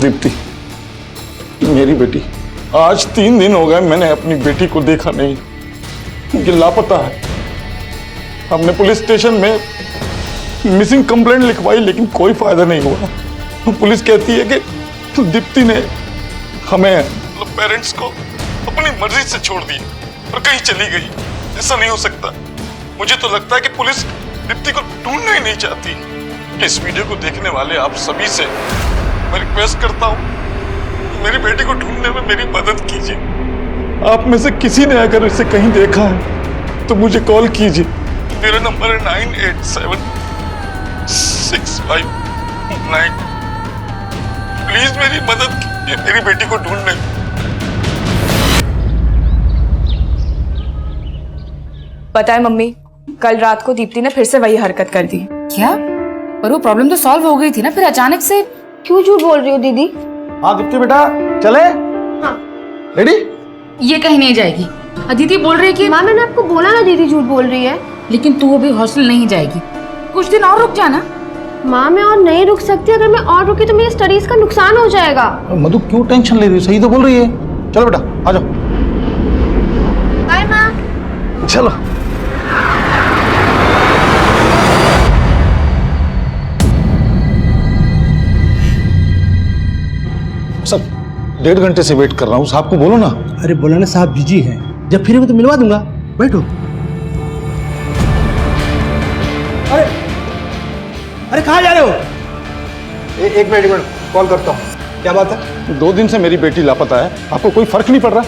दीप्ति, मेरी बेटी, आज 3 दिन हो गए मैंने अपनी बेटी को देखा नहीं। ये लापता है। हमने पुलिस स्टेशन में मिसिंग कंप्लेंट लिखवाई लेकिन कोई फायदा नहीं हुआ। पुलिस कहती है कि दीप्ति ने हमें पेरेंट्स को अपनी मर्जी से छोड़ दिया और कहीं चली गई। ऐसा नहीं हो सकता। मुझे तो लगता है कि पुलिस दीप्ति को ढूंढना ही नहीं चाहती। इस वीडियो को देखने वाले आप सभी से मैं रिक्वेस्ट करता हूँ, मेरी बेटी को ढूंढने में मेरी मदद कीजिए। आप में से किसी ने अगर इसे कहीं देखा है तो मुझे कॉल कीजिए। मेरा नंबर है 987659। प्लीज मेरी मदद कीजिए मेरी बेटी को ढूंढने। पता है मम्मी, कल रात को दीप्ति ने फिर से वही हरकत कर दी। क्या? पर वो प्रॉब्लम तो सॉल्व हो गई थी ना, फिर अचानक से क्यों झूठ बोल रही हो दीदी? हाँ दीप्ति बेटा, चले? हाँ। रेडी? ये कहीं नहीं जाएगी। अदिति बोल रही है कि माँ मैंने आपको बोला ना दीदी झूठ बोल रही है। लेकिन तू अभी हॉस्टल नहीं जाएगी, कुछ दिन और रुक जाना। माँ मैं और नहीं रुक सकती, अगर मैं और रुकी तो मेरी स्टडीज का नुकसान हो जाएगा। मधु क्यों टेंशन ले रही है? सही तो बोल रही है। चलो बेटा आ जाओ। बाय माँ। चलो। सर 1.5 घंटे से वेट कर रहा हूँ, साहब को बोलो ना। अरे बोला ना साहब बिजी हैं, जब फिर तो मिलवा दूंगा, बैठो। अरे अरे कहाँ जा रहे हो? एक मिनट कॉल करता हूँ। क्या बात है? 2 दिन से मेरी बेटी लापता है, आपको कोई फर्क नहीं पड़ रहा?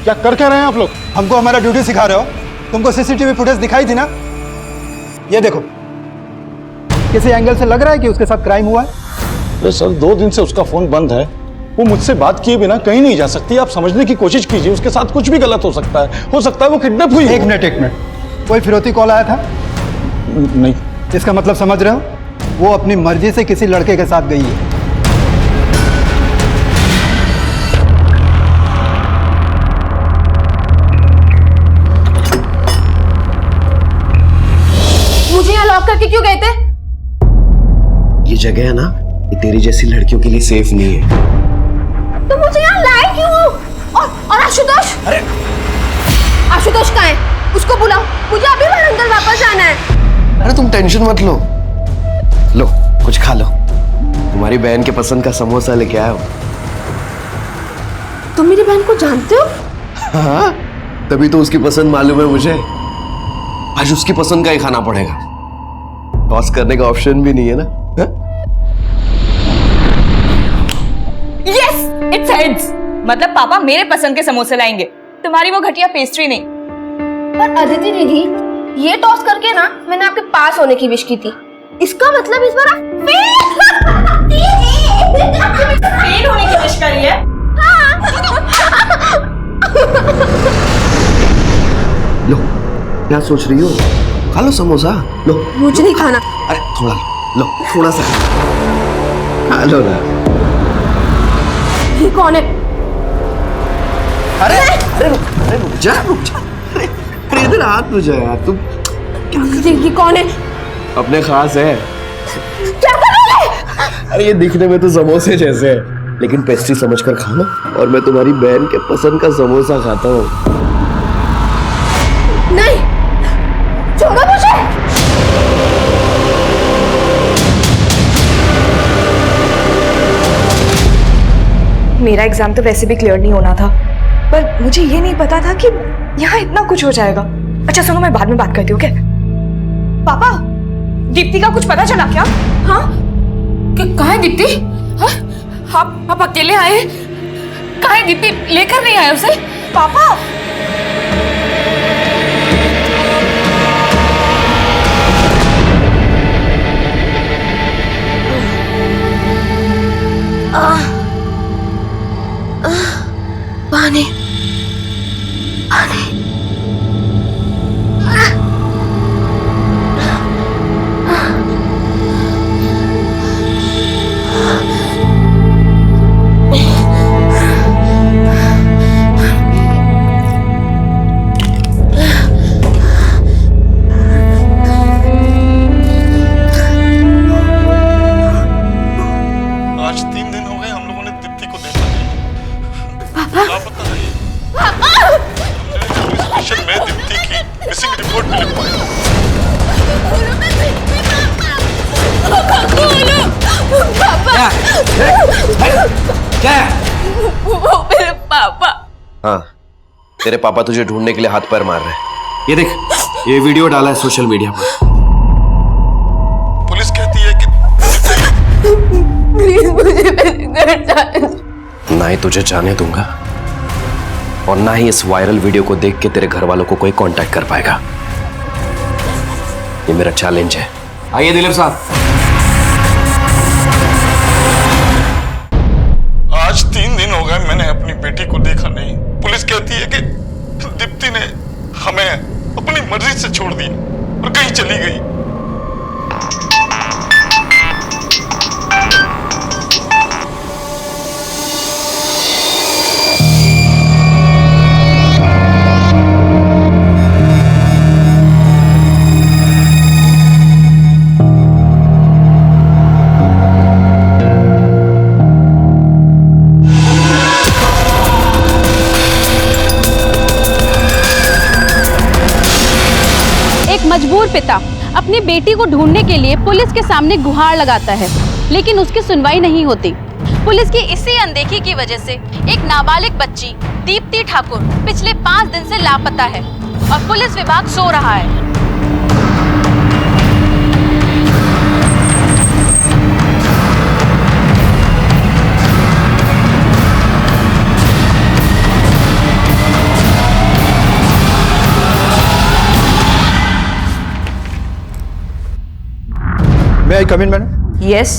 क्या कर क्या रहे हैं आप लोग? हमको हमारा ड्यूटी सिखा रहे हो? तुमको सीसीटीवी फुटेज दिखाई थी ना? ये देखो, किसी एंगल से लग रहा है कि उसके साथ क्राइम हुआ है? अरे सर 2 दिन से उसका फोन बंद है, वो मुझसे बात किए बिना कहीं नहीं जा सकती। आप समझने की कोशिश कीजिए, उसके साथ कुछ भी गलत हो सकता है वो किडनैप हुई। एक मिनट कोई फिरौती कॉल आया था? नहीं। इसका मतलब समझ रहे हो? वो अपनी मर्जी से किसी लड़के के साथ गई है। मुझे यहाँ लॉक करके क्यों गए थे? ये जगह है ना, ये तेरी जैसी लड़कियों के लिए सेफ नहीं है। तो मुझे यहाँ लाए क्यों? और आशुतोष? अरे आशुतोष कहाँ है? उसको बुलाओ, मुझे अभी वारंगल वापस जाना है। अरे तुम टेंशन मत लो, लो कुछ खा लो। तुम्हारी बहन के पसंद का समोसा लेके आया हूँ। तुम मेरी बहन को जानते हो? हाँ, तभी तो उसकी पसंद मालूम है मुझे। आज उसकी पसंद का ही खाना पड़ेगा। टॉस करने का ऑप्शन भी नहीं है ना? Yes, it's heads. मतलब पापा मेरे पसंद के समोसे लाएंगे, तुम्हारी वो घटिया पेस्ट्री नहीं। पर अदिति दीदी, ये टॉस करके ना मैंने आपके पास होने की विश की थी। इसका मतलब इस बार आप फेल होने की विश करी है। लो, क्या सोच रही हो? खा लो समोसा, लो। मुझे नहीं खाना। अरे थोड़ा लो, थोड़ा सा खा लो ना। ये कौन है? अरे रुक जा। अरे इधर हाथ में जा यार, तुम ये कौन है? अपने खास है। क्या कर रहे हैं? अरे ये दिखने में तो समोसे जैसे है, लेकिन पेस्ट्री समझकर खाना। और मैं तुम्हारी बहन के पसंद का समोसा खाता हूँ। नहीं, छोड़ो मुझे। मेरा एग्जाम तो वैसे भी क्लियर नहीं होना था, पर मुझे ये नहीं पता था कि यहाँ इतना कुछ हो जाएगा। अच्छा सुनो, मैं बाद में बात करती हूँ। क्या पापा, दीप्ति का कुछ पता चला क्या? हाँ, कहाँ है दीप्ति? हाँ? आप अकेले आए? कहाँ है दीप्ति? लेकर नहीं आए उसे? पापा पानी पानी। क्या है? वो मेरे पापा। हाँ, तेरे पापा तुझे ढूंढने के लिए हाथ पैर मार रहे हैं। ये देख, ये वीडियो डाला है सोशल मीडिया पर। पुलिस कहती है कि प्लीज मुझे मेरे घर जाने। ना ही तुझे जाने दूंगा और ना ही इस वायरल वीडियो को देख के तेरे घर वालों को कोई कांटेक्ट कर पाएगा। ये मेरा चैलेंज है। आइए दिलीप साहब। आज 3 दिन हो गए मैंने अपनी बेटी को देखा नहीं। पुलिस कहती है कि दीप्ति ने हमें अपनी मर्जी से छोड़ दिया और कहीं चली गई। मजबूर पिता अपनी बेटी को ढूंढने के लिए पुलिस के सामने गुहार लगाता है, लेकिन उसकी सुनवाई नहीं होती। पुलिस की इसी अनदेखी की वजह से एक नाबालिग बच्ची दीप्ति ठाकुर पिछले 5 दिन से लापता है और पुलिस विभाग सो रहा है। मे आई कम इन मैडम? यस।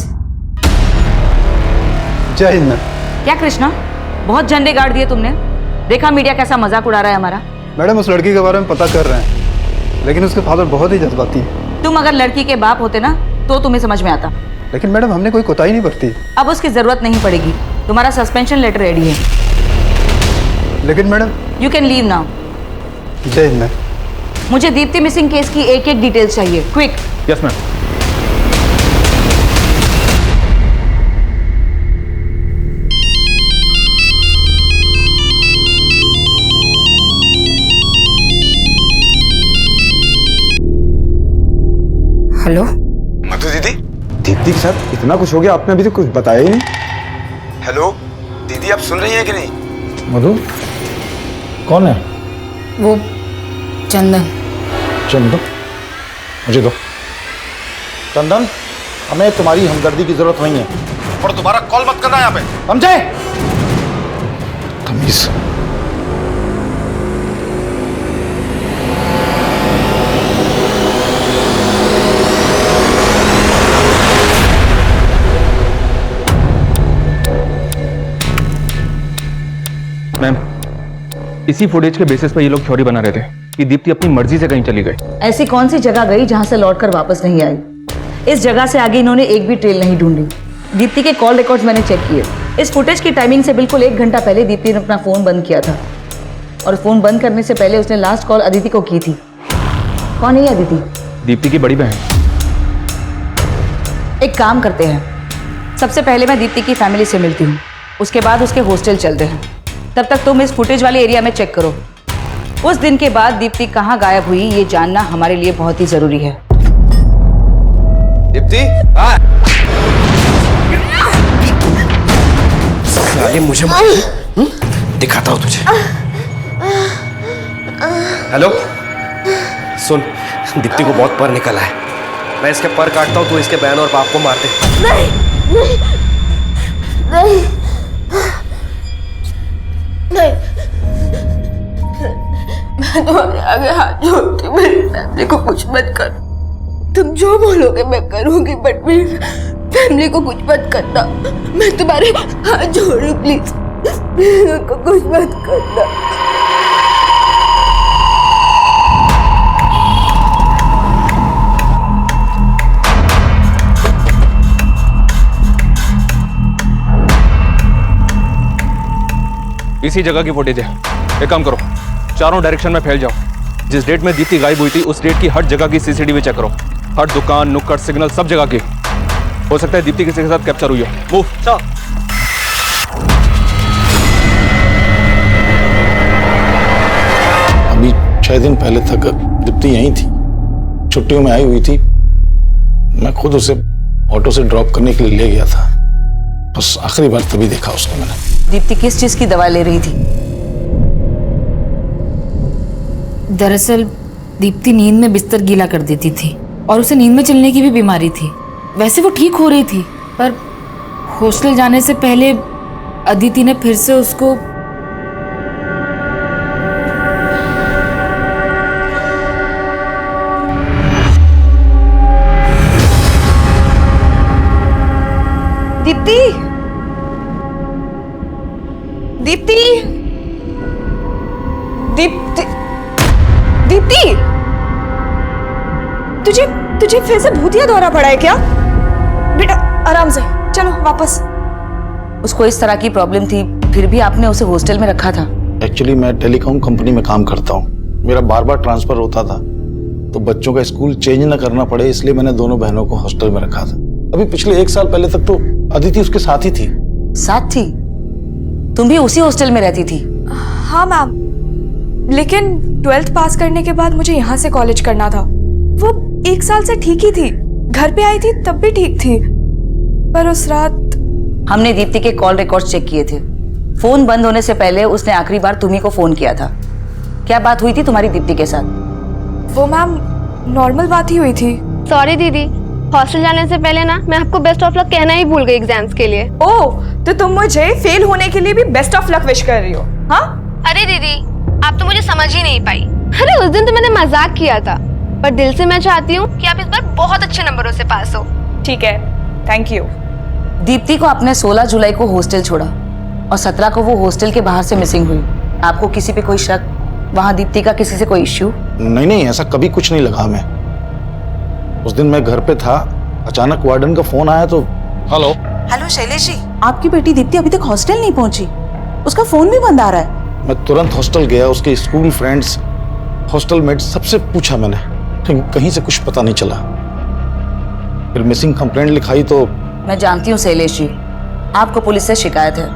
जय हिंद मैम। क्या कृष्णा, बहुत झंडे गाड़ दिए तुमने। देखा मीडिया कैसा मजाक उड़ा रहा है हमारा। मैडम उस लड़की के बारे में पता कर रहे हैं, लेकिन उसके फादर बहुत ही जज्बाती है। तुम अगर लड़की के बाप होते ना तो तुम्हें समझ में आता। लेकिन मैडम हमने कोई कोताही नहीं बरती। अब उसकी जरूरत नहीं पड़ेगी, तुम्हारा सस्पेंशन लेटर रेडी है। लेकिन madam you can leave now. जय हिंद मैम। मुझे दीप्ति मिसिंग केस की एक एक डिटेल चाहिए, क्विक। Yes ma'am. हेलो मधु दीदी। दीप्ति के साथ इतना कुछ हो गया, आपने अभी तक कुछ बताया ही नहीं। हेलो दीदी, आप सुन रही हैं कि नहीं? मधु कौन है? वो चंदन। चंदन, मुझे दो। चंदन, हमें तुम्हारी हमदर्दी की जरूरत नहीं है और दोबारा कॉल मत करना यहाँ पे, समझे? तमीज। मैम, इसी फुटेज के बेसिस पर ये लोग थ्योरी बना रहे थे कि दीप्ति अपनी मर्जी से कहीं चली गई। ऐसी कौन सी जगह गई जहां से लौटकर वापस नहीं आई? इस जगह से आगे इन्होंने एक भी ट्रेल नहीं ढूंढी। दीप्ति के कॉल रिकॉर्ड्स मैंने चेक किए। इस फुटेज की टाइमिंग से बिल्कुल 1 घंटा पहले दीप्ति ने अपना फोन बंद किया था और फोन बंद करने से पहले उसने लास्ट कॉल अदिति को की थी। कौन है ये अदिति? दीप्ति की बड़ी बहन। एक काम करते हैं, सबसे पहले मैं दीप्ति की फैमिली से मिलती हूँ, उसके बाद उसके हॉस्टल चलते हैं। तब तक तुम इस फुटेज वाले एरिया में चेक करो। उस दिन के बाद दीप्ति कहाँ गायब हुई ये जानना हमारे लिए बहुत ही जरूरी है। दीप्ति, हाँ। साले मुझे दिखाता हूँ तुझे। हेलो, सुन, दीप्ति को बहुत पर निकला है। मैं इसके पर काटता हूँ, तू इसके बहन और बाप को मार दे। नहीं नहीं नहीं नहीं, मैं तुम्हारे आगे हाथ जोड़ती हूँ, मेरी फैमिली को कुछ मत करो। तुम जो बोलोगे मैं करूंगी, बट मेरी फैमिली को कुछ मत करना। मैं तुम्हारे हाथ जोड़ रही हूँ, प्लीज प्लीज उनको कुछ मत करना। इसी जगह की फुटेज है। एक काम करो, चारों डायरेक्शन में फैल जाओ। जिस डेट में दीप्ति गायब हुई थी उस डेट की हर जगह की सीसीटीवी चेक करो। हर दुकान, नुक्कड़, सिग्नल, सब जगह की। हो सकता है दीप्ति किसी के साथ कैप्चर हुई हो। मूव। अभी 6 दिन पहले तक दीप्ति यहीं थी, छुट्टियों में आई हुई थी। मैं खुद उसे ऑटो से ड्रॉप करने के लिए ले गया था। बस आखिरी बार तभी देखा उसको मैंने। दीप्ति किस चीज की दवा ले रही थी? दरअसल दीप्ति नींद में बिस्तर गीला कर देती थी और उसे नींद में चलने की भी बीमारी थी। वैसे वो ठीक हो रही थी, पर हॉस्टल जाने से पहले अदिति ने फिर से उसको दीप्ति, दीप्ति, दीप्ति, दीप्ति, तुझे फिर से भूतिया दौरा पड़ा है क्या? बेटा आराम से चलो वापस। उसको इस तरह की प्रॉब्लम थी, फिर भी आपने उसे हॉस्टल में रखा था? एक्चुअली मैं टेलीकॉम कंपनी में काम करता हूँ, मेरा बार बार ट्रांसफर होता था, तो बच्चों का स्कूल चेंज ना करना पड़े इसलिए मैंने दोनों बहनों को हॉस्टल में रखा था। अभी पिछले 1 साल पहले तक तो अदिति उसके साथ ही थी। साथ थी? तुम भी उसी हॉस्टल में रहती थी? हाँ मैम, लेकिन 12th पास करने के बाद मुझे यहाँ से कॉलेज करना था। वो 1 साल से ठीक ही थी, घर पे आई थी तब भी ठीक थी, पर उस रात हमने दीप्ति के कॉल रिकॉर्ड्स चेक किए थे। फोन बंद होने से पहले उसने आखिरी बार तुम्ही को फोन किया था। क्या बात हुई थी तुम्हारी दीप्ति के साथ? वो मैम नॉर्मल बात ही हुई थी। सॉरी दीदी, हॉस्टल जाने से पहले ना मैं आपको बेस्ट ऑफ लक कहना ही भूल गई एग्जाम्स के लिए। ओह, तो तुम मुझे फेल होने के लिए भी बेस्ट ऑफ लक विश कर रही हो? हाँ? अरे दीदी, आप तो मुझे समझ ही नहीं पाई। अरे उस दिन तो मैंने मजाक किया था, पर दिल से मैं चाहती हूँ कि आप इस बार बहुत अच्छे नंबरों से पास हो। ठीक है, थैंक यू। दीप्ति को आपने 16 जुलाई को हॉस्टल छोड़ा और 17 को वो हॉस्टल के बाहर से मिसिंग हुई। आपको किसी पे कोई शक? वहाँ दीप्ति का किसी से कोई इश्यू? नहीं, ऐसा कभी कुछ नहीं लगा हमें। उस दिन मैं घर पे था, अचानक वार्डन का फोन आया तो हेलो शैलेश जी, आपकी बेटी दीप्ति अभी तक हॉस्टल नहीं पहुंची, उसका फोन भी बंद आ रहा है। मैं तुरंत हॉस्टल गया, उसके स्कूल फ्रेंड्स, हॉस्टल मेट्स सबसे पूछा मैंने, लेकिन कहीं से कुछ पता नहीं चला। फिर मिसिंग कंप्लेंट लिखाई तो मैं जानती हूँ शैलेश जी, आपको पुलिस से शिकायत है,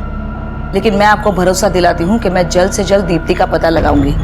लेकिन मैं आपको भरोसा दिलाती हूँ कि मैं जल्द से जल्द दीप्ति का पता लगाऊंगी।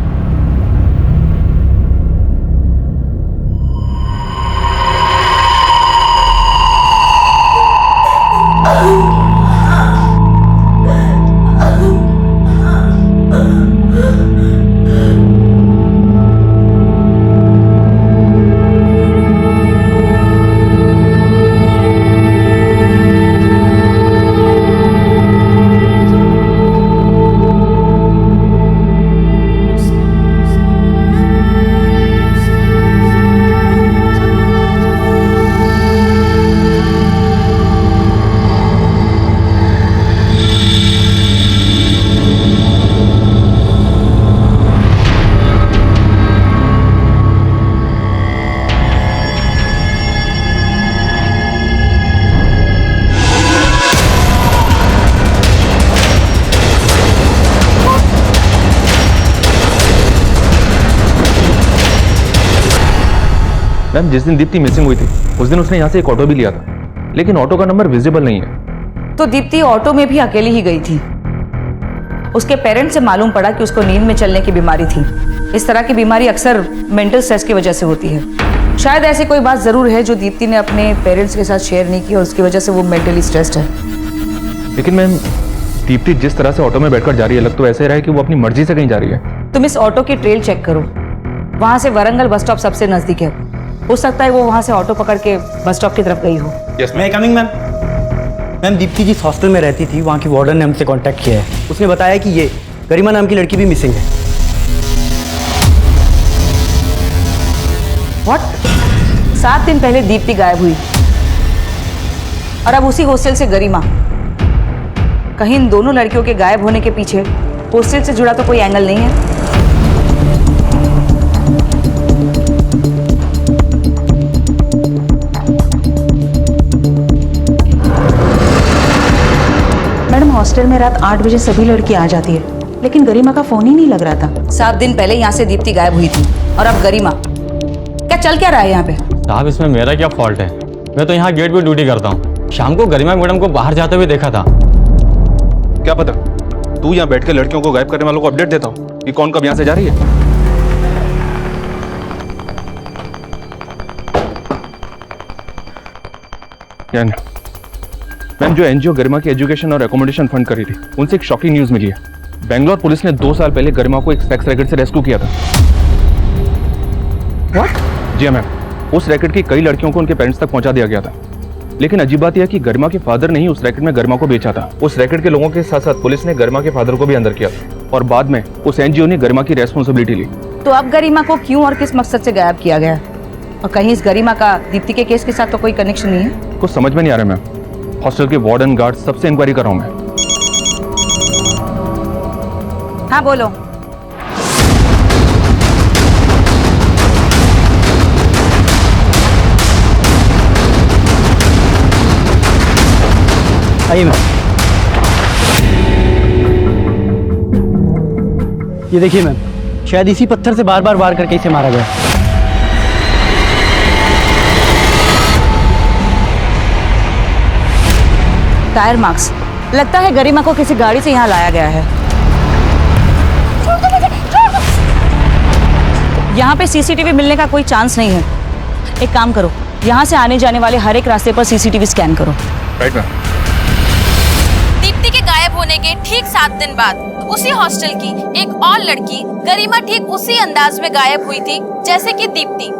मैम, जिस दिन दीप्ति मिसिंग हुई थी उस दिन उसने यहाँ से एक ऑटो भी लिया था, लेकिन ऑटो का नंबर विजिबल नहीं है। तो दीप्ति ऑटो में भी अकेली ही गई थी। उसके पेरेंट्स से मालूम पड़ा कि उसको नींद में चलने की बीमारी थी। इस तरह की बीमारी अक्सर मेंटल स्ट्रेस की वजह से होती है। शायद ऐसी कोई बात जरूर है जो दीप्ति ने अपने पेरेंट्स के साथ शेयर नहीं की और उसकी वजह से वो मेंटली स्ट्रेस्ड है। लेकिन मैम, दीप्ति जिस तरह से ऑटो में बैठकर जा रही है, लग तो ऐसे रहा है कि वो अपनी मर्जी से कहीं जा रही है। तुम इस ऑटो की ट्रेल चेक करो, वहां से वरंगल बस स्टॉप सबसे नजदीक है। हो सकता है वो वहां से ऑटो पकड़ के बस स्टॉप की तरफ गई हो। मैं कमिंग मैम। मैम, दीप्ति जिस हॉस्टल में रहती थी वहाँ की वार्डन ने हमसे कांटेक्ट किया है। उसने बताया कि ये गरिमा नाम की लड़की भी मिसिंग है। व्हाट? 7 दिन पहले दीप्ति गायब हुई और अब उसी हॉस्टल से गरिमा। कहीं इन दोनों लड़कियों के गायब होने के पीछे हॉस्टल से जुड़ा तो कोई एंगल नहीं है? मैडम, हॉस्टल में रात 8 बजे सभी लड़की आ जाती है, लेकिन गरिमा का फोन ही नहीं लग रहा था। 7 दिन पहले यहाँ से दीप्ति गायब हुई थी और अब गरिमा। क्या चल क्या रहा है यहाँ पे? साहब, इसमें मेरा क्या फॉल्ट है? मैं तो यहाँ गेट पे ड्यूटी करता हूँ। शाम को गरिमा मैडम को बाहर जाते हुए देखा था। क्या पता, तू यहाँ बैठ के लड़कियों को गायब करने वालों को अपडेट देता हूँ कि कौन कब यहाँ से जा रही है। मैम, जो एनजीओ गरिमा की एजुकेशन और एकोमोडेशन फंड करी थी, उनसे एक शॉकिंग न्यूज मिली है। बेंगलोर पुलिस ने 2 साल पहले गरिमा को एक सेक्स रैकेट से रेस्क्यू किया था। What? जी मैम, उस रैकेट की कई लड़कियों को उनके पेरेंट्स तक पहुंचा दिया गया था। लेकिन अजीब बात यह है कि गरिमा के फादर ने ही उस रैकेट में गरिमा को बेचा था। उस रैकेट के लोगों के साथ साथ पुलिस ने गरिमा के फादर को भी अंदर किया था और बाद में उस एनजीओ ने गरिमा की रेस्पॉन्सिबिलिटी ली। तो अब गरिमा को क्यों और किस मकसद से गायब किया गया? और कहीं इस गरिमा का दीप्ति के केस के साथ तो कोई कनेक्शन नहीं है? कुछ समझ में नहीं आ रहा मैम। हॉस्टल के वार्डन, गार्ड सबसे इंक्वायरी कर रहा हूँ मैं। हाँ बोलो। आइए मैम। ये देखिए मैम, शायद इसी पत्थर से बार बार वार करके इसे मारा गया। टायर मार्क्स, लगता है गरिमा को किसी गाड़ी से यहाँ लाया गया है। यहाँ पे सीसीटीवी मिलने का कोई चांस नहीं है। एक काम करो, यहाँ से आने जाने वाले हर एक रास्ते पर सीसीटीवी स्कैन करो। Right ma'am. दीप्ति के गायब होने के ठीक 7 दिन बाद उसी हॉस्टल की एक और लड़की गरिमा ठीक उसी अंदाज में गायब हुई थी जैसे कि दीप्ति।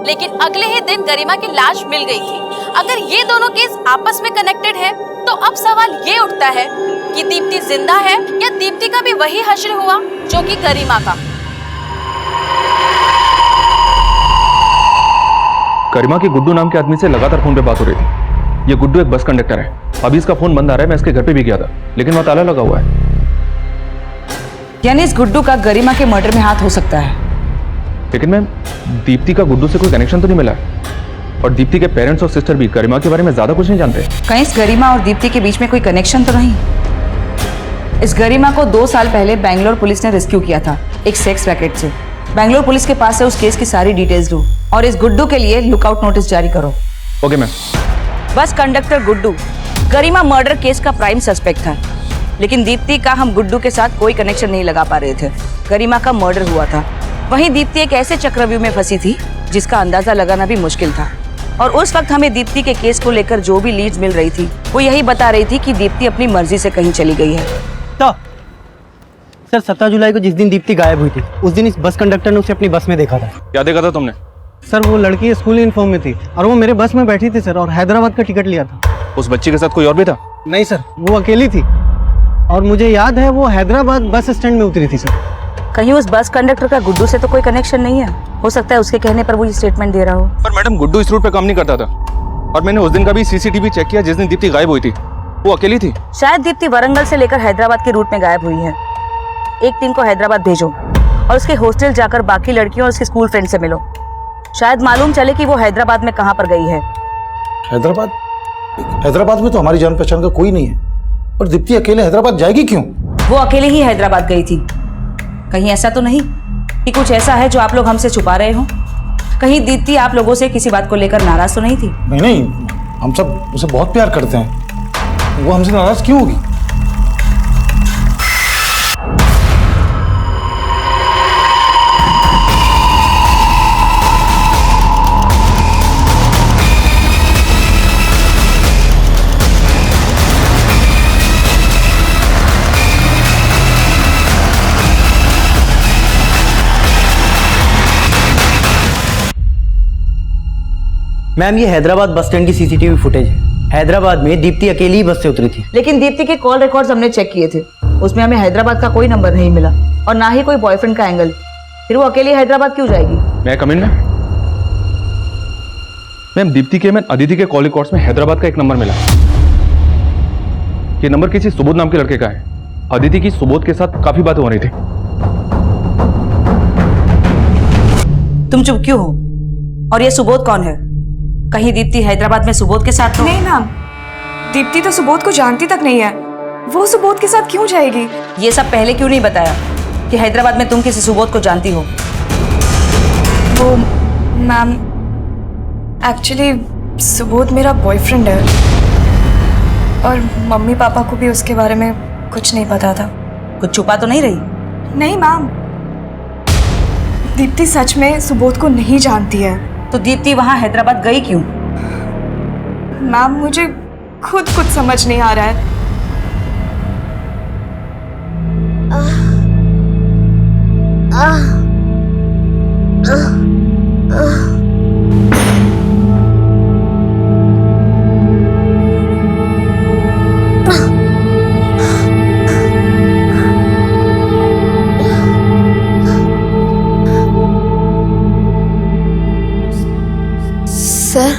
लेकिन अगले ही दिन गरिमा की लाश मिल गई थी। अगर ये दोनों केस आपस में कनेक्टेड है तो अब सवाल ये उठता है कि दीप्ति जिंदा है या दीप्ति का भी वही हश्र हुआ जो कि गरिमा का। गरिमा के गुड्डू नाम के आदमी से लगातार फोन पे बात हो रही थी। ये गुड्डू एक बस कंडक्टर है। अभी इसका फोन बंद आ रहा है। मैं इसके घर पे भी गया था लेकिन वहाँ ताला लगा हुआ है। यानी इस गुड्डू का गरिमा के मर्डर में हाथ हो सकता है। लेकिन मैम, दीप्ति का गुड्डू से कोई कनेक्शन तो नहीं मिला है और दीप्ति के पेरेंट्स और सिस्टर भी गरिमा के बारे में ज्यादा कुछ नहीं जानते। कहीं इस गरिमा और दीप्ति के बीच में कोई कनेक्शन तो नहीं? इस गरिमा को 2 साल पहले बैंगलोर पुलिस ने रेस्क्यू किया था एक सेक्स रैकेट से। बैंगलोर पुलिस के पास से उस केस की सारी डिटेल्स लो और इस गुड्डू के लिए लुकआउट नोटिस जारी करो। Okay ma'am. Bus conductor Guddu Garima murder case का प्राइम सस्पेक्ट था, लेकिन दीप्ति का हम गुड्डू के साथ कोई कनेक्शन नहीं लगा पा रहे थे। गरिमा का मर्डर हुआ था, वहीं दीप्ति एक ऐसे चक्रव्यूह में फंसी थी जिसका अंदाजा लगाना भी मुश्किल था। और उस वक्त हमें दीप्ति के केस को लेकर जो भी लीड्स मिल रही थी वो यही बता रही थी कि दीप्ति अपनी मर्जी से कहीं चली गई है। तो सर 17 जुलाई को जिस दिन दीप्ति गायब हुई थी उस दिन इस बस कंडक्टर ने उसे अपनी बस में देखा था। क्या देखा था तुमने? सर वो लड़की स्कूल यूनिफॉर्म में थी और वो मेरे बस में बैठी थी सर, और हैदराबाद का टिकट लिया था। उस बच्ची के साथ कोई और भी था? नहीं सर, वो अकेली थी और मुझे याद है वो हैदराबाद बस स्टैंड में उतरी थी सर। कहीं उस बस कंडक्टर का गुड्डू से तो कोई कनेक्शन नहीं है? हो सकता है उसके कहने पर वो ये स्टेटमेंट दे रहा हो। पर मैडम, गुड्डू इस रूट पे काम नहीं करता था और मैंने उस दिन का भी सीसीटीवी चेक किया जिस दिन दीप्ति गायब हुई थी। वो अकेली थी। शायद दीप्ति वारंगल से लेकर हैदराबाद के रूट में गायब हुई है। एक टीम को हैदराबाद भेजो और उसके हॉस्टल जाकर बाकी लड़कियों और उसके स्कूल फ्रेंड से मिलो। शायद मालूम चले कि वो हैदराबाद में कहाँ पर गई है। हैदराबाद? हैदराबाद में तो हमारी जान पहचान का कोई नहीं है, और दीप्ति अकेले हैदराबाद जाएगी क्यों? वो अकेले ही हैदराबाद गई थी। कहीं ऐसा तो नहीं कि कुछ ऐसा है जो आप लोग हमसे छुपा रहे हो? कहीं दीप्ति आप लोगों से किसी बात को लेकर नाराज तो नहीं थी? नहीं नहीं, हम सब उसे बहुत प्यार करते हैं। वो हमसे नाराज क्यों होगी? मैम ये हैदराबाद बस स्टैंड की सीसीटीवी फुटेज है। हैदराबाद में दीप्ति अकेली ही बस से उतरी थी। लेकिन दीप्ति के कॉल रिकॉर्ड्स हमने चेक किए थे, उसमें हमें हैदराबाद का कोई नंबर नहीं मिला और ना ही कोई बॉयफ्रेंड का एंगल। फिर वो अकेली हैदराबाद क्यों जाएगी? मैं कम इन में? मैम, दीप्ति के मैंने अदिति के कॉल रिकॉर्ड्स में हैदराबाद का एक नंबर मिला। ये नंबर किसी सुबोध नाम के लड़के का है। अदिति की सुबोध के साथ काफी बातें हो रही थी। तुम चुप क्यों हो? और ये सुबोध कौन है? कहीं दीप्ति हैदराबाद में सुबोध के साथ तो नहीं मैम, दीप्ति तो सुबोध को जानती तक नहीं है। वो सुबोध के साथ क्यों जाएगी? ये सब पहले क्यों नहीं बताया कि हैदराबाद में तुम किसी सुबोध को जानती हो? वो मैम, एक्चुअली सुबोध मेरा बॉयफ्रेंड है और मम्मी पापा को भी उसके बारे में कुछ नहीं पता था। कुछ छुपा तो नहीं रही? नहीं मैम, दीप्ति सच में सुबोध को नहीं जानती है। तो दीप्ति वहां हैदराबाद गई क्यों? मैम, मुझे खुद कुछ समझ नहीं आ रहा है। Sir,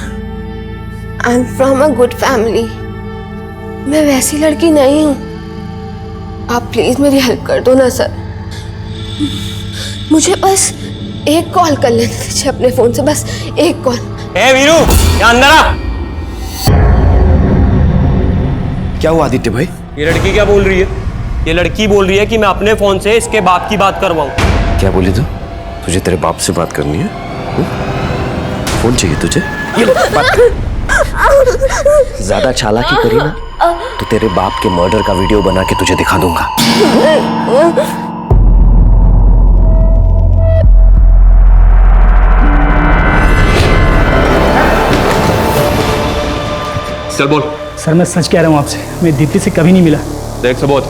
I am from a good family. मैं वैसी लड़की नहीं हूँ। आप प्लीज मेरी हेल्प कर दो ना सर। मुझे बस एक कॉल कर लेने दीजिए अपने फोन से, बस एक कॉल। ए वीरू, यहाँ अंदर आ। क्या हुआ आदित्य भाई? ये लड़की क्या बोल रही है? ये लड़की बोल रही है कि मैं अपने फोन से इसके बाप की बात करवाऊं। क्या बोली तू? तुझे तेरे बाप से बात करनी है? फोन चाहिए तुझे? ज्यादा चालाकी करी ना तो तेरे बाप के मर्डर का वीडियो बना के तुझे दिखा दूंगा। चल बोल। सर मैं सच कह रहा हूँ आपसे, मैं दीप्ति से कभी नहीं मिला। देख सबोध,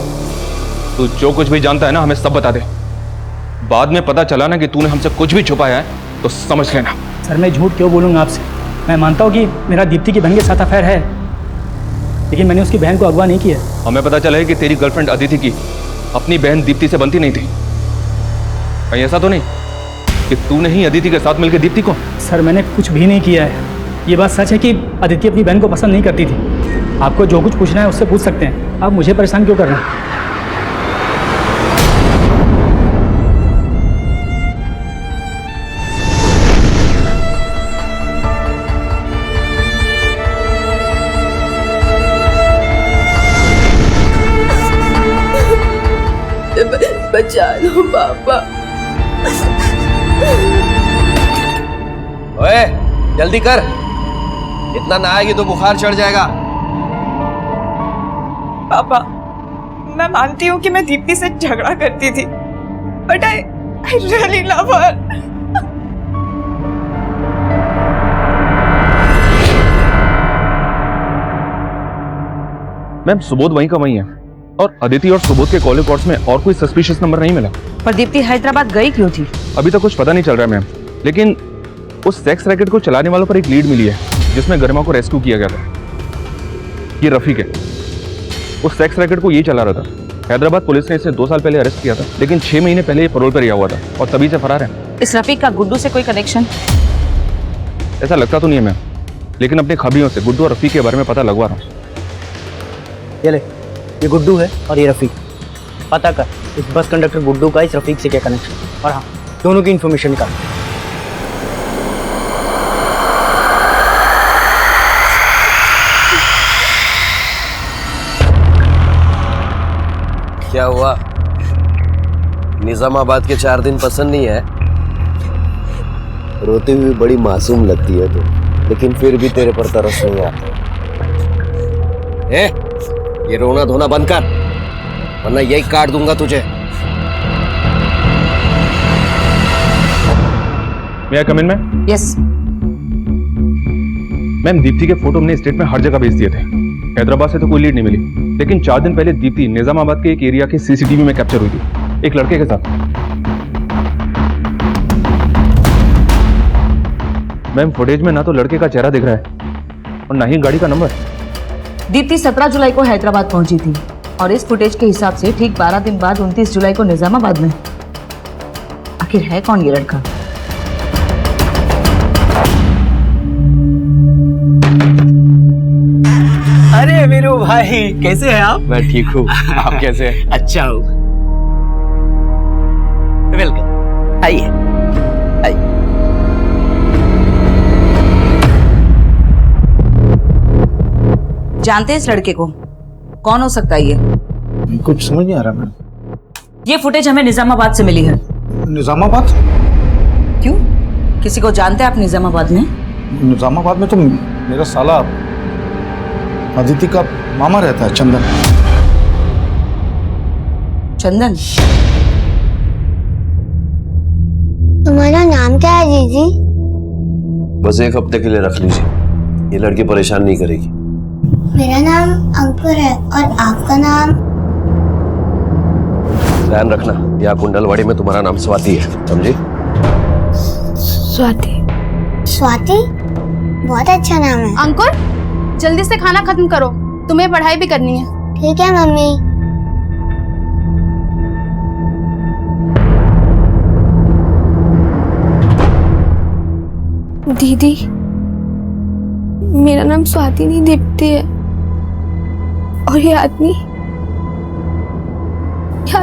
तू जो कुछ भी जानता है ना हमें सब बता दे। बाद में पता चला ना कि तूने हमसे कुछ भी छुपाया है तो समझ लेना। सर मैं झूठ क्यों बोलूँगा आपसे? मैं मानता हूँ कि मेरा दीप्ति की बहन के साथ अफेयर है, लेकिन मैंने उसकी बहन को अगवा नहीं किया। हमें पता चला है कि तेरी गर्लफ्रेंड अदिति की अपनी बहन दीप्ति से बनती नहीं थी। कहीं ऐसा तो नहीं कि तूने ही अदिति के साथ मिलकर दीप्ति को? सर मैंने कुछ भी नहीं किया है। ये बात सच है कि अदिति अपनी बहन को पसंद नहीं करती थी। आपको जो कुछ पूछना है उससे पूछ सकते हैं, आप मुझे परेशान क्यों कर रहे हैं? बचा लो पापा। ओए जल्दी कर, इतना नहाएगी तो बुखार चढ़ जाएगा। पापा, मैं मानती हूँ कि मैं दीप्ति से झगड़ा करती थी, but I really love her. Ma'am Subodh वहीं का वहीं है और अदिति और सुबोध के कॉल रिकॉर्ड्स में और कोई सस्पिशियस नंबर नहीं मिला। पर दीप्ति हैदराबाद गई क्यों थी? अभी तक कुछ पता नहीं चल रहा है मैम, लेकिन उस सेक्स रैकेट को चलाने वालों पर एक लीड मिली है जिसमें गरिमा को रेस्क्यू किया गया था। ये रफीक है, उस सेक्स रैकेट को ये चला रहा था। हैदराबाद पुलिस ने इसे 2 साल पहले अरेस्ट किया था, लेकिन 6 महीने पहले ये पैरोल पर रिहा हुआ था और तभी से फरार है। इस रफीक का गुड्डू से कोई कनेक्शन? ऐसा लगता तो नहीं है मैम, लेकिन अपने खबियों से गुड्डू और रफीक के बारे में पता लगवा रहा हूँ। ये ले, ये गुड्डू है और ये रफीक। पता कर इस बस कंडक्टर गुड्डू का इस रफीक से क्या कनेक्शन, और हाँ दोनों की इन्फॉर्मेशन निकाल। क्या हुआ? निजामाबाद के 4 दिन पसंद नहीं है? रोती हुई बड़ी मासूम लगती है तो, लेकिन फिर भी तेरे पर तरस नहीं आता। ये रोना धोना बंद कर, वरना यही काट दूंगा तुझे। May I come in ma'am? Yes. Ma'am Deepti के फोटो हमने स्टेट में हर जगह भेज दिए थे। हैदराबाद से तो कोई लीड नहीं मिली, लेकिन 4 दिन पहले दीप्ति निजामाबाद के एक एरिया के सीसीटीवी में कैप्चर हुई थी एक लड़के के साथ। मैम फुटेज में ना तो लड़के का चेहरा दिख रहा है और ना ही गाड़ी का नंबर। दीप्ति 17 जुलाई को हैदराबाद पहुंची थी और इस फुटेज के हिसाब से ठीक 12 दिन बाद 29 जुलाई को निजामाबाद में। आखिर है कौन ये लड़का? अरे वीरू भाई, कैसे हैं आप? मैं ठीक हूँ, आप कैसे हैं? अच्छा हूँ। वेलकम, आइए आइए। जानते हैं इस लड़के को? कौन हो सकता है ये? कुछ समझ नहीं आ रहा मैम। ये फुटेज हमें निजामाबाद से मिली है। निजामाबाद? क्यों? किसी को जानते हैं आप निजामाबाद में? निजामाबाद में तो मेरा साला अदिति का मामा रहता है, चंदन। चंदन? तुम्हारा नाम क्या है दीदी? बस 1 हफ्ते के लिए रख लीजिए, ये लड़की परेशान नहीं करेगी। मेरा नाम अंकुर है और आपका नाम? ध्यान रखना, यहाँ कुंडलवाड़ी में तुम्हारा नाम स्वाति है, समझी? स्वाति। स्वाति? बहुत अच्छा नाम है। अंकुर, जल्दी से खाना खत्म करो, तुम्हें पढ़ाई भी करनी है। ठीक है मम्मी। दीदी, मेरा नाम स्वाति नहीं दीप्ति है। और ये आदमी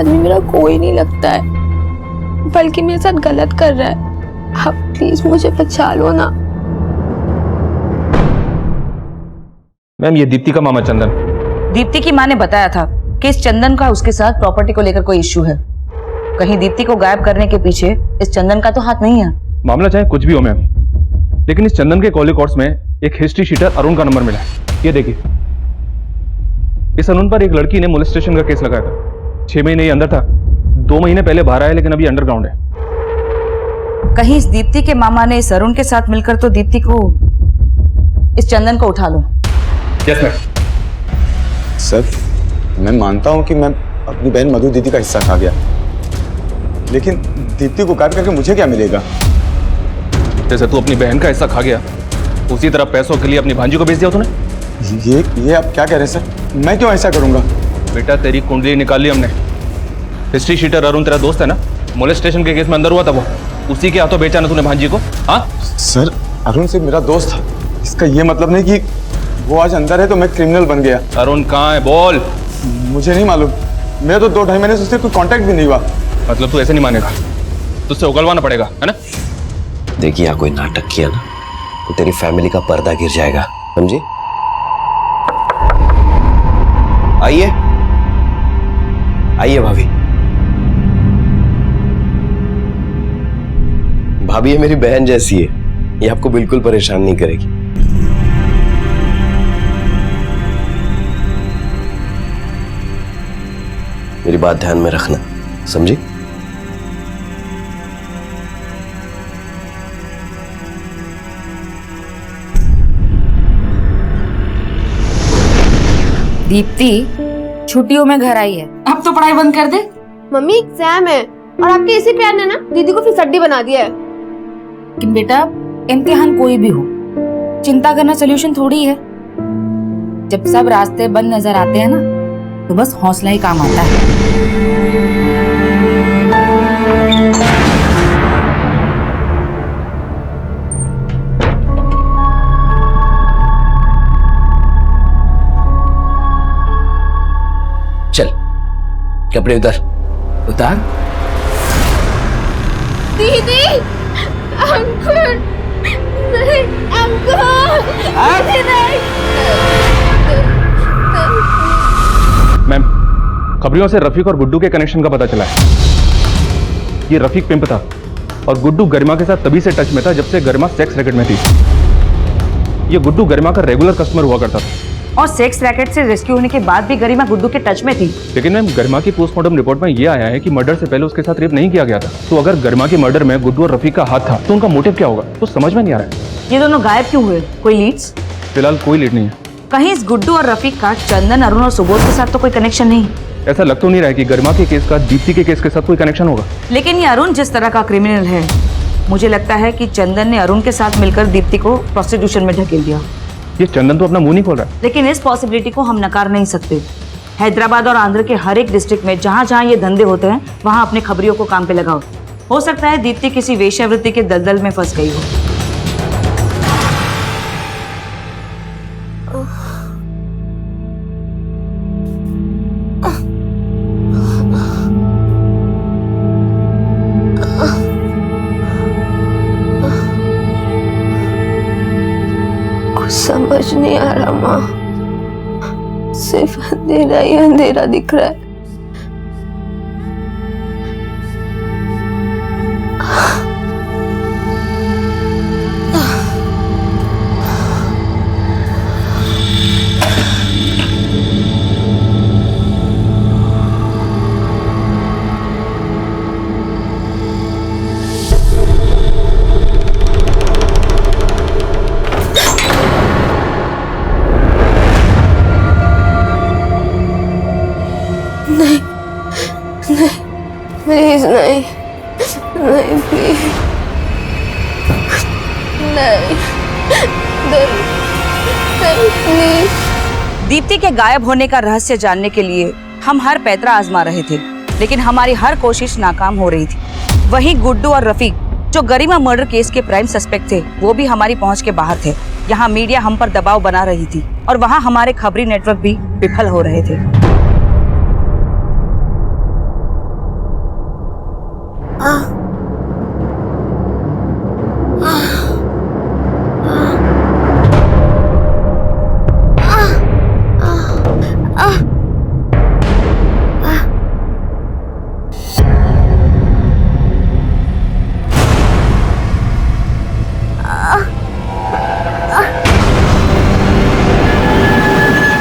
मेरा कोई नहीं लगता है, बल्कि मेरे साथ गलत कर रहा है। आप प्लीज मुझे बचा लो ना। मैम, ये दीप्ति का मामा चंदन। दीप्ति की माँ ने बताया था कि इस चंदन का उसके साथ प्रॉपर्टी को लेकर कोई इश्यू है। कहीं दीप्ति को गायब करने के पीछे इस चंदन का तो हाथ नहीं है। मामला चाहे कुछ भी हो मैम, लेकिन इस चंदन के कॉल रिकॉर्ड्स में एक हिस्ट्री शीटर अरुण का नंबर मिला है। ये देखिए, इस अरुण पर एक लड़की ने मोलेस्टेशन का केस लगाया था। 6 महीने ये अंदर था, 2 महीने पहले बाहर आया, लेकिन अभी अंडरग्राउंड है। कहीं इस दीप्ति के मामा ने इस अरुण के साथ मिलकर तो दीप्ति को, इस चंदन को उठा लो। Yes ma'am. सर, मैं मानता हूँ कि मैं अपनी बहन मधु दीदी का हिस्सा खा गया, लेकिन दीप्ति को गायब करके मुझे क्या मिलेगा? जैसे तू अपनी बहन का हिस्सा खा गया, उसी तरह पैसों के लिए अपनी भांजी को बेच दिया तूने। ये आप क्या कह रहे हैं सर? मैं क्यों ऐसा करूंगा? बेटा, तेरी कुंडली निकाल ली हमने। हिस्ट्री शीटर अरुण तेरा दोस्त है ना? मोलेस्टेशन के केस में अंदर हुआ था वो, उसी के हाथों बेचा ना तूने भांजी को? हाँ सर, अरुण से मेरा दोस्त था, इसका ये मतलब नहीं कि वो आज अंदर है तो मैं क्रिमिनल बन गया। अरुण कहाँ है, बोल। मुझे नहीं मालूम, मेरा तो 2-2.5 महीने से उससे कोई कांटेक्ट भी नहीं हुआ। मतलब तू ऐसे नहीं मानेगा, तुझसे उगलवाना पड़ेगा, है ना? देखिए, यहाँ कोई नाटक किया ना तो तेरी फैमिली का पर्दा गिर जाएगा, समझी? आइए आइए भाभी। भाभी ये मेरी बहन जैसी है, ये आपको बिल्कुल परेशान नहीं करेगी। मेरी बात ध्यान में रखना, समझी? दीप्ति छुट्टियों में घर आई है, अब तो पढ़ाई बंद कर दे। मम्मी, एग्जाम है और आपके इसी प्यार ने ना दीदी को फिर सड्डी बना दिया है। लेकिन बेटा, इम्तिहान कोई भी हो, चिंता करना सोल्यूशन थोड़ी है। जब सब रास्ते बंद नजर आते हैं ना, तो बस हौसला ही काम आता है। चल, कपड़े उतार। दीदी, अंकुर, नहीं, अंकुर, नहीं। मैम, खबरियों से रफीक और गुड्डू के कनेक्शन का पता चला है। ये रफीक पिंप था और गुड्डू गरिमा के साथ तभी से टच में था जब से गरिमा सेक्स रैकेट में थी। ये गुड्डू गरिमा का रेगुलर कस्टमर हुआ करता था। और सेक्स रैकेट से रेस्क्यू होने के बाद भी गरिमा गुड्डू के टच में थी। लेकिन मैम, गरिमा की पोस्टमार्टम रिपोर्ट में ये आया है कि मर्डर से पहले उसके साथ रेप नहीं किया गया था। तो अगर गरिमा के मर्डर में गुड्डू और रफीक का हाथ था, तो उनका मोटिव क्या होगा? तो समझ में नहीं आ रहा है। ये दोनों गायब क्यों हुए? कोई लीड्स? फिलहाल कोई लीड नहीं है। कहीं इस गुड्डू और रफीक का चंदन, अरुण और सुबोध के साथ तो कोई कनेक्शन नहीं? ऐसा लग तो नहीं रहा है कि गरिमा के केस का दीप्ति के केस के साथ कोई कनेक्शन होगा। लेकिन ये अरुण जिस तरह का क्रिमिनल है, मुझे लगता है कि चंदन ने अरुण के साथ मिलकर दीप्ति को प्रोस्टिट्यूशन में ढकेल दिया। ये चंदन तो अपना मुंह नहीं खोल रहा है। लेकिन इस पॉसिबिलिटी को हम नकार नहीं सकते। हैदराबाद और आंध्र के हर एक डिस्ट्रिक्ट में जहाँ जहाँ ये धंधे होते हैं, वहाँ अपने खबरियों को काम पे लगाओ। हो सकता है दीप्ति किसी वेश्यावृत्ति के दलदल में फंस गई हो। समझ नहीं आ रहा माँ, सिर्फ अंधेरा ही अंधेरा दिख रहा है। दीप्ति के गायब होने का रहस्य जानने के लिए हम हर पैतरा आजमा रहे थे, लेकिन हमारी हर कोशिश नाकाम हो रही थी। वहीं गुड्डू और रफीक, जो गरिमा मर्डर केस के प्राइम सस्पेक्ट थे, वो भी हमारी पहुंच के बाहर थे। यहाँ मीडिया हम पर दबाव बना रही थी और वहाँ हमारे खबरी नेटवर्क भी विफल हो रहे थे।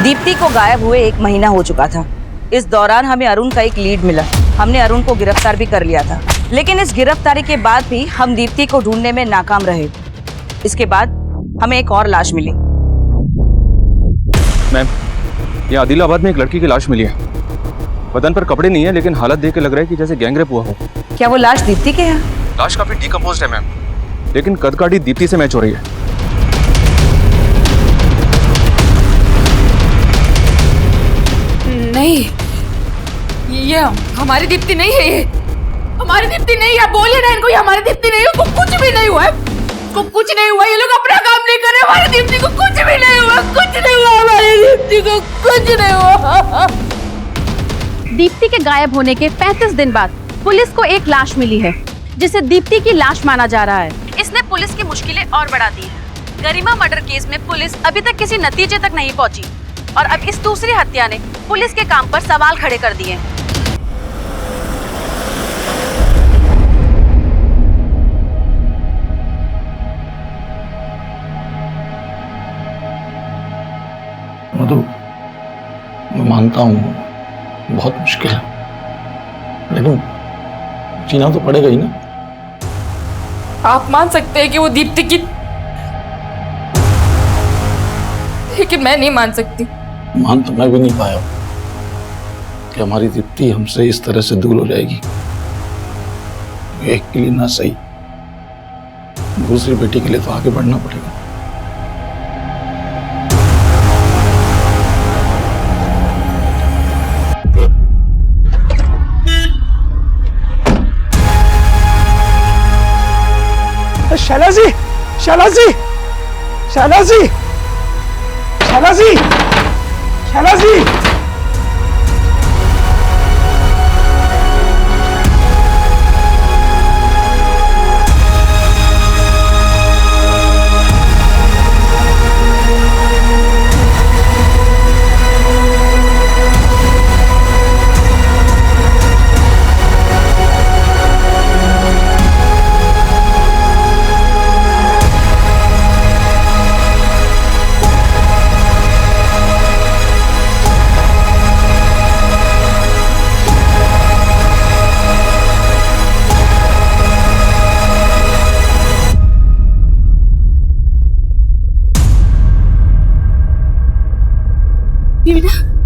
दीप्ति को गायब हुए 1 महीना हो चुका था। इस दौरान हमें अरुण का एक लीड मिला। हमने अरुण को गिरफ्तार भी कर लिया था, लेकिन इस गिरफ्तारी के बाद भी हम दीप्ति को ढूंढने में नाकाम रहे। इसके बाद हमें एक और लाश मिली। मैम, ये आदिलाबाद में एक लड़की की लाश मिली है। बदन पर कपड़े नहीं है, लेकिन हालत देख के लग रहा है कि जैसे गैंगरेप हुआ हो। क्या वो लाश दीप्ति के है? लाश काफी डिकम्पोज्ड है मैम, लेकिन कदकाठी दीप्ति से मैच हो रही है। नहीं, ये हमारी दीप्ति नहीं है। ये हमारी दीप्ति नहीं है। बोलिए ना इनको, ये हमारी दीप्ति नहीं है। को कुछ भी नहीं हुआ है, को कुछ नहीं हुआ। ये लोग अपना काम नहीं कर रहे। हमारी दीप्ति को कुछ भी नहीं हुआ, कुछ नहीं हुआ। हमारी दीप्ति को कुछ नहीं हुआ। दीप्ति के गायब होने के 35 दिन बाद पुलिस को एक लाश मिली है, जिसे दीप्ति की लाश माना जा रहा है। इसने पुलिस की मुश्किलें और बढ़ा दी है। गरिमा मर्डर केस में पुलिस अभी तक किसी नतीजे तक नहीं पहुंची और अब इस दूसरी हत्या ने पुलिस के काम पर सवाल खड़े कर दिए। मधु, मैं मानता हूँ बहुत मुश्किल है, लेकिन जीना तो पड़ेगा ही ना। आप मान सकते हैं कि वो दीप्ति की, लेकिन मैं नहीं मान सकती। मान तो मैं भी नहीं पाया कि हमारी दीप्ति हमसे इस तरह से दूर हो जाएगी। एक के लिए ना सही, दूसरी बेटी के लिए तो आगे बढ़ना पड़ेगा। शैलाजी, शैलाजी, शैलाजी, शैलाजी, शैलाजी।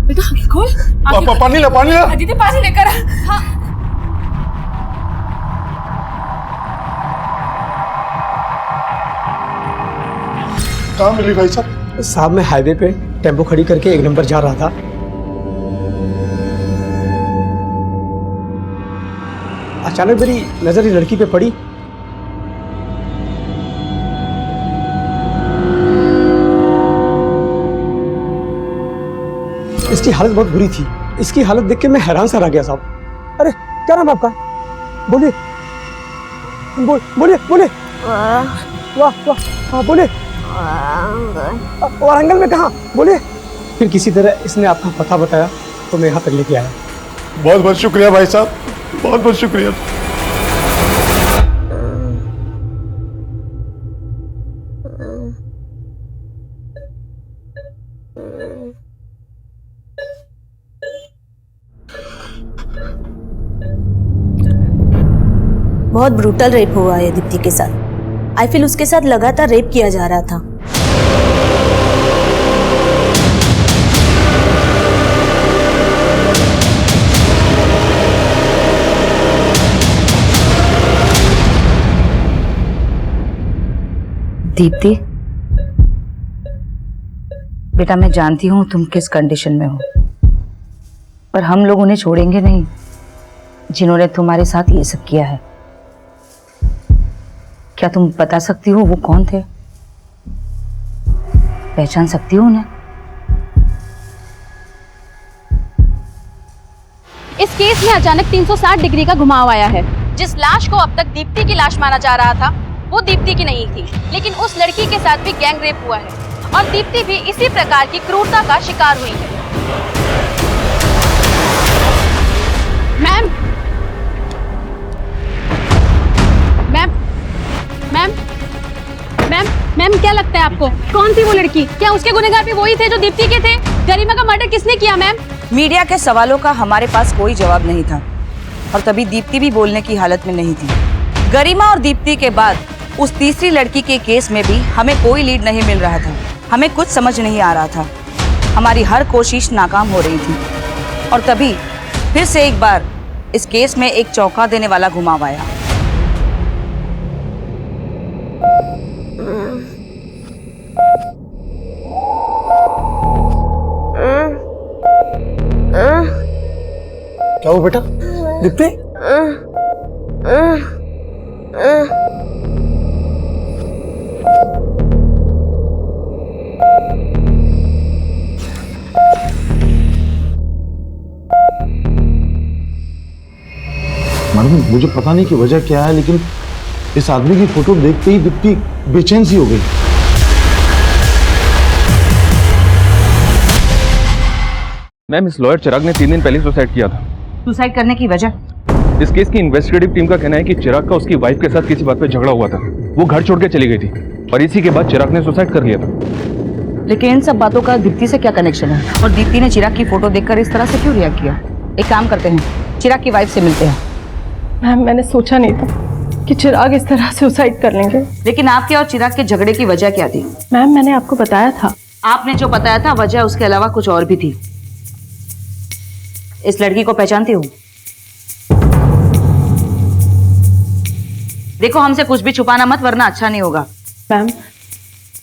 बेटा खोल। पानी ला, पानी ला। दीदी पानी लेकर आ। हाँ। कहाँ मिली भाई साहब? साहब मैं हाईवे पे टेम्पो खड़ी करके 1 नंबर जा रहा था। अचानक मेरी नजर इस लड़की पे पड़ी। इसकी हालत बहुत बुरी थी। इसकी हालत देख के मैं हैरान सा रह गया साहब। अरे क्या नाम है आपका? बोलिए बोलिए बोलिए। वाह वाह, हाँ बोलिए। वारंगल में कहाँ? बोलिए। फिर किसी तरह इसने आपका पता बताया तो मैं यहाँ तक लेके आया। बहुत बहुत शुक्रिया भाई साहब, बहुत बहुत शुक्रिया। बहुत ब्रूटल रेप हुआ है दीप्ति के साथ। आई फील उसके साथ लगातार रेप किया जा रहा था। दीप्ति, बेटा मैं जानती हूँ तुम किस कंडीशन में हो, पर हम लोग उन्हें छोड़ेंगे नहीं जिन्होंने तुम्हारे साथ ये सब किया है। क्या तुम बता सकती हो वो कौन थे? पहचान सकती हो उन्हें? इस केस में अचानक 360 डिग्री का घुमाव आया है। जिस लाश को अब तक दीप्ति की लाश माना जा रहा था वो दीप्ति की नहीं थी, लेकिन उस लड़की के साथ भी गैंग रेप हुआ है और दीप्ति भी इसी प्रकार की क्रूरता का शिकार हुई है। Ma'am ma'am ma'am ma'am ma'am क्या लगता है आपको कौन थी वो लड़की? क्या उसके गुनहगार भी वही थे जो दीप्ति के थे? गरिमा का मर्डर किसने किया मैम? मीडिया के सवालों का हमारे पास कोई जवाब नहीं था और तभी दीप्ति भी बोलने की हालत में नहीं थी। गरिमा और दीप्ति के बाद उस तीसरी लड़की के केस में भी हमें कोई लीड नहीं मिल रहा था। हमें कुछ समझ नहीं आ रहा था, हमारी हर कोशिश नाकाम हो रही थी और तभी फिर से एक बार इस केस में एक चौंका देने वाला घुमाव आया। क्या हुआ बेटा? दीप्ति? मैडम मुझे पता नहीं कि वजह क्या है, लेकिन इस आदमी की फोटो देखते ही दीप्ति बेचैन सी हो गई। मैम इस लॉयर चिराग ने 3 दिन पहले सुसाइड किया था। सुसाइड करने की वजह? इस केस की इन्वेस्टिगेटिव टीम का कहना है कि चिराग का उसकी वाइफ के साथ किसी बात पे झगड़ा हुआ था। वो घर छोड़ के चली गई थी और इसी के बाद चिराग ने सुसाइड कर लिया था। लेकिन इन सब बातों का दीप्ति से क्या कनेक्शन है? और दीप्ति ने चिराग की फोटो देखकर इस तरह से क्यों रिएक्ट किया? एक काम करते हैं, चिराग की वाइफ से मिलते हैं। मैम मैंने सोचा नहीं था कि चिराग इस तरह सुसाइड कर लेंगे। लेकिन आपके और चिराग के झगड़े की वजह क्या थी? मैम मैंने आपको बताया था। आपने जो बताया था वजह उसके अलावा कुछ और भी थी। इस लड़की को पहचानती हो? देखो हमसे कुछ भी छुपाना मत वरना अच्छा नहीं होगा। मैम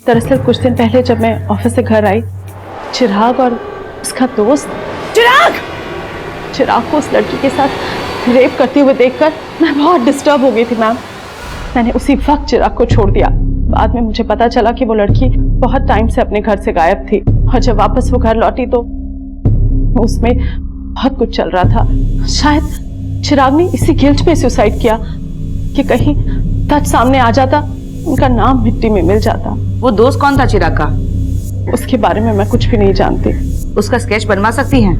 दरअसल कुछ दिन पहले जब मैं ऑफिस से घर आई, चिराग और उसका दोस्त चिराग को उस लड़की के साथ रेप करते हुए देखकर मैं बहुत डिस्टर्ब हो गई थी मैम। मैंने उसी वक्त चिराग को छोड़ दिया। बाद में मुझे पता चला कि वो लड़की बहुत टाइम से अपने घर से गायब थी और जब वापस वो घर लौटी तो उसमें बहुत कुछ चल रहा था। शायद चिराग ने इसी गिल्ट में सुसाइड किया कि कहीं सच सामने आ जाता, उनका नाम मिट्टी में मिल जाता। वो दोस्त कौन था चिराग का? उसके बारे में मैं कुछ भी नहीं जानती। उसका स्केच बनवा सकती हैं?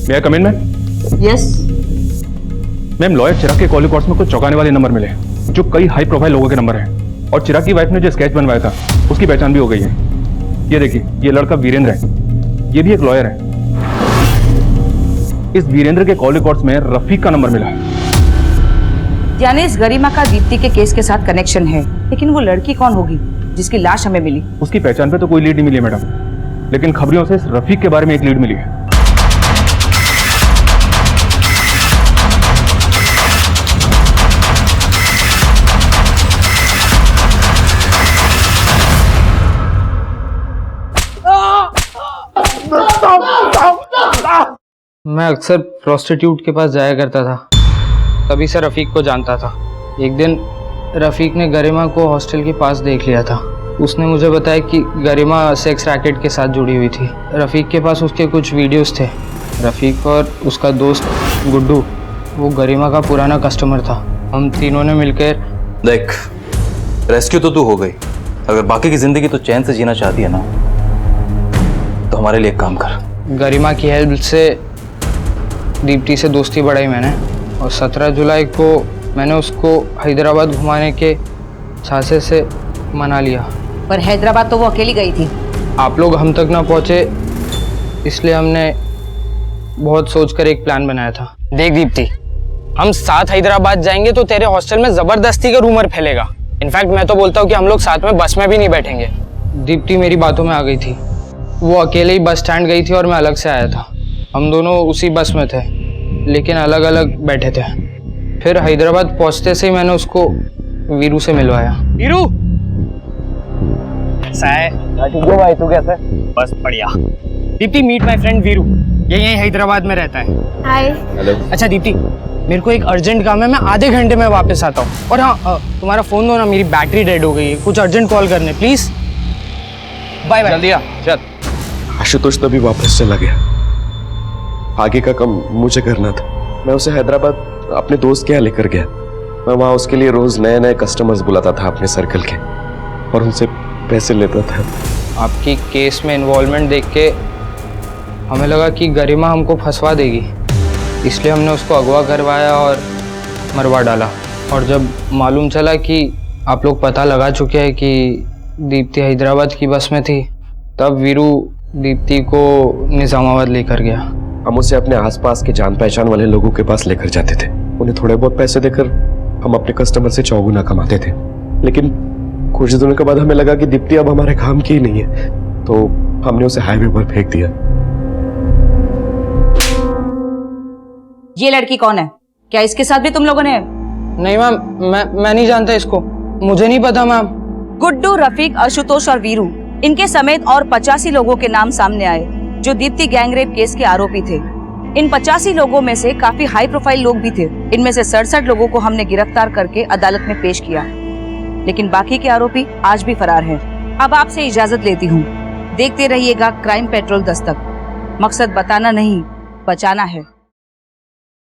May I come in, ma'am? Yes. Ma'am lawyer Chirag के कॉल रिकॉर्ड्स में कुछ चौंकाने वाले नंबर मिले जो कई हाई प्रोफाइल लोगों के नंबर हैं और चिराग की वाइफ ने जो स्केच बनवाया था उसकी पहचान भी हो गई है। ये देखिए, ये लड़का वीरेंद्र है, ये भी एक लॉयर है। इस वीरेंद्र के कॉल रिकॉर्ड्स में रफीक का नंबर मिला। यानी इस गरिमा का दीप्ति के केस के साथ कनेक्शन है, लेकिन वो लड़की कौन होगी जिसकी लाश हमें मिली? उसकी पहचान पे तो कोई लीड नहीं मिली है मैडम, लेकिन खबरों से इस रफीक के बारे में एक लीड मिली है। मैं अक्सर प्रोस्टिट्यूट के पास जाया करता था, तभी से रफ़ीक को जानता था। एक दिन रफ़ीक ने गरिमा को हॉस्टल के पास देख लिया था। उसने मुझे बताया कि गरिमा सेक्स रैकेट के साथ जुड़ी हुई थी। रफ़ीक के पास उसके कुछ वीडियोस थे। रफ़ीक और उसका दोस्त गुड्डू, वो गरिमा का पुराना कस्टमर था। हम तीनों ने मिलकर देख, रेस्क्यू तो तू हो गई, अगर बाकी की ज़िंदगी तो चैन से जीना चाहती है ना, तो हमारे लिए एक काम कर। गरिमा की हेल्प से दीप्ति से दोस्ती बढ़ाई मैंने और 17 जुलाई को मैंने उसको हैदराबाद घुमाने के झांसे से मना लिया। पर हैदराबाद तो वो अकेली गई थी। आप लोग हम तक ना पहुंचे, इसलिए हमने बहुत सोचकर एक प्लान बनाया था। देख दीप्ति, हम साथ हैदराबाद जाएंगे तो तेरे हॉस्टल में जबरदस्ती का रूमर फैलेगा। इनफैक्ट मैं तो बोलता हूँ कि हम लोग साथ में बस में भी नहीं बैठेंगे। दीप्ति मेरी बातों में आ गई थी। वो अकेले ही बस स्टैंड गई थी और मैं अलग से आया था। हम दोनों उसी बस में थे, लेकिन अलग अलग बैठे थे। फिर हैदराबाद पहुंचते से ही मैंने उसको वीरू से मिलवाया। वीरू ठीक है भाई, तू कैसा है? बस बढ़िया। Deepti, meet my friend Veeru, ये यहीं हैदराबाद में रहता है। हाय। हेलो। अच्छा दीप्ति, मेरे को एक अर्जेंट काम है, मैं आधे घंटे में वापस आता हूँ। और हाँ, तुम्हारा फोन दो ना, मेरी बैटरी डेड हो गई है, कुछ अर्जेंट कॉल करने प्लीज। Bye bye. जल्दी आ, चल। आशुतोष तभी वापस चला गया। आगे का काम मुझे करना था। मैं उसे हैदराबाद अपने दोस्त के यहाँ लेकर गया। मैं वहाँ उसके लिए रोज नए नए कस्टमर्स बुलाता था अपने सर्कल के, और उनसे पैसे लेता था। आपकी केस में इन्वॉल्वमेंट देख के हमें लगा कि गरिमा हमको फंसवा देगी, इसलिए हमने उसको अगवा करवाया और मरवा डाला। और जब मालूम चला कि आप लोग पता लगा चुके हैं कि दीप्ति हैदराबाद की बस में थी, तब वीरू दीप्ति को निज़ामाबाद लेकर गया। हम उसे अपने आसपास के जान पहचान वाले लोगों के पास लेकर जाते थे। उन्हें थोड़े बहुत पैसे देकर हम अपने कस्टमर से चौगुना कमाते थे। लेकिन कुछ दिनों के बाद हमें लगा कि दीप्ति अब हमारे काम की ही नहीं है, तो हमने उसे हाईवे पर फेंक दिया। ये लड़की कौन है? क्या इसके साथ भी तुम लोगों ने? नहीं मैम, मैं नहीं जानता इसको, मुझे नहीं पता मैम। गुड्डू, रफीक, आशुतोष और वीरू, इनके समेत और 85 लोगों के नाम सामने आए जो दीप्ति गैंगरेप केस के आरोपी थे। इन 85 लोगों में से काफी हाई प्रोफाइल लोग भी थे। इनमें से 67 लोगों को हमने गिरफ्तार करके अदालत में पेश किया, लेकिन बाकी के आरोपी आज भी फरार हैं। अब आपसे इजाजत लेती हूँ। देखते रहिएगा क्राइम पेट्रोल दस्तक। मकसद बताना नहीं, बचाना है।